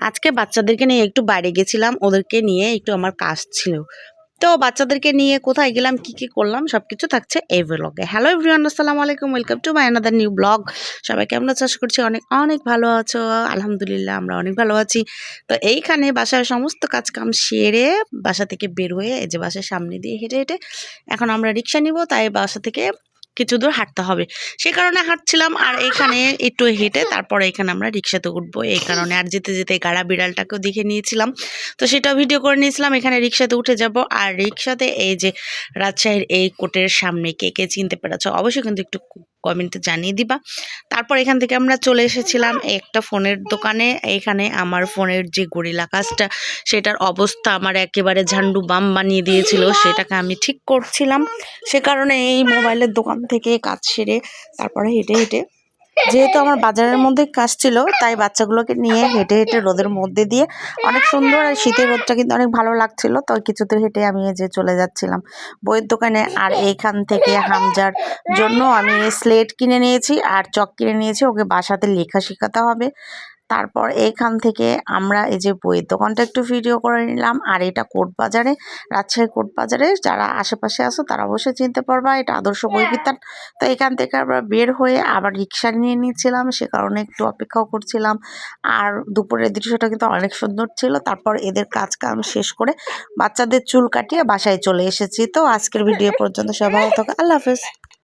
আজকে বাচ্চাদেরকে নিয়ে একটু বাইরে গেছিলাম, ওদেরকে নিয়ে একটু আমার কাজ ছিল। তো বাচ্চাদেরকে নিয়ে কোথায় গেলাম, কি কি করলাম সবকিছু থাকছে এই ব্লগে। হ্যালো এভরিওয়ান, আসসালামু আলাইকুম, welcome to my another new blog. সবাই কেমন আছো? আশা করছি অনেক অনেক ভালো আছো। আলহামদুলিল্লাহ আমরা অনেক ভালো আছি। তো এইখানে বাসার সমস্ত কাজ কাম সেরে বাসা থেকে বের হয়ে এই যে বাসার সামনে দিয়ে হেঁটে হেঁটে এখন আমরা রিক্সা নিব, তাই বাসা থেকে কিছু দূর হাঁটতে হবে, সে কারণে হাঁটছিলাম। আর এইখানে একটু হেঁটে তারপরে এখানে আমরা রিক্সাতে উঠবো, এই কারণে আর যেতে যেতে গাড়া বিড়ালটাকেও দেখে নিয়েছিলাম, তো সেটাও ভিডিও করে নিয়েছিলাম। এখানে রিক্সাতে উঠে যাব। আর রিক্সাতে এই যে রাজশাহীর এই কোর্টের সামনে কে কে চিনতে পেরেছ অবশ্যই কিন্তু একটু কমেন্টে জানিয়ে দিবা। তারপর এখান থেকে আমরা চলে এসেছিলাম একটা ফোনের দোকানে। এখানে আমার ফোনের যে গরিলা কাজটা, সেটার অবস্থা আমার একেবারে ঝান্ডু বাম বানিয়ে দিয়েছিল, সেটাকে আমি ঠিক করছিলাম। সে কারণে এই মোবাইলের দোকান থেকে কাজ সেরে তারপরে হেঁটে হেঁটে, যেহেতু আমার বাজারের মধ্যে কাজ ছিল, তাই বাচ্চাগুলোকে নিয়ে হেঁটে হেঁটে রোদের মধ্যে দিয়ে অনেক সুন্দর, আর শীতের রোদটা কিন্তু অনেক ভালো লাগছিল, তো কিছু দূর হেঁটে আমি এই যে চলে যাচ্ছিলাম বইয়ের দোকানে। আর এইখান থেকে হামজার জন্য আমি স্লেট কিনে নিয়েছি আর চক কিনে নিয়েছি, ওকে বাসাতে লেখা শেখাতে হবে। তারপর এইখান থেকে আমরা এই যে বইয়ের দোকানটা একটু ভিডিও করে নিলাম। আর এটা কোর্ট বাজারে, রাজশাহী কোর্ট বাজারে, যারা আশেপাশে আছো তারা অবশ্যই চিনতে পারবা, এটা আদর্শ বই বিতান। তো এখান থেকে আমরা বের হয়ে আবার রিক্সা নিয়ে নিয়েছিলাম, সে কারণে একটু অপেক্ষাও করছিলাম। আর দুপুরের দৃশ্যটা কিন্তু অনেক সুন্দর ছিল। তারপর এদের কাজ কাম শেষ করে বাচ্চাদের চুল কাটিয়ে বাসায় চলে এসেছি। তো আজকের ভিডিও পর্যন্ত সবাই ভালো থাকো, আল্লাহ হাফেজ।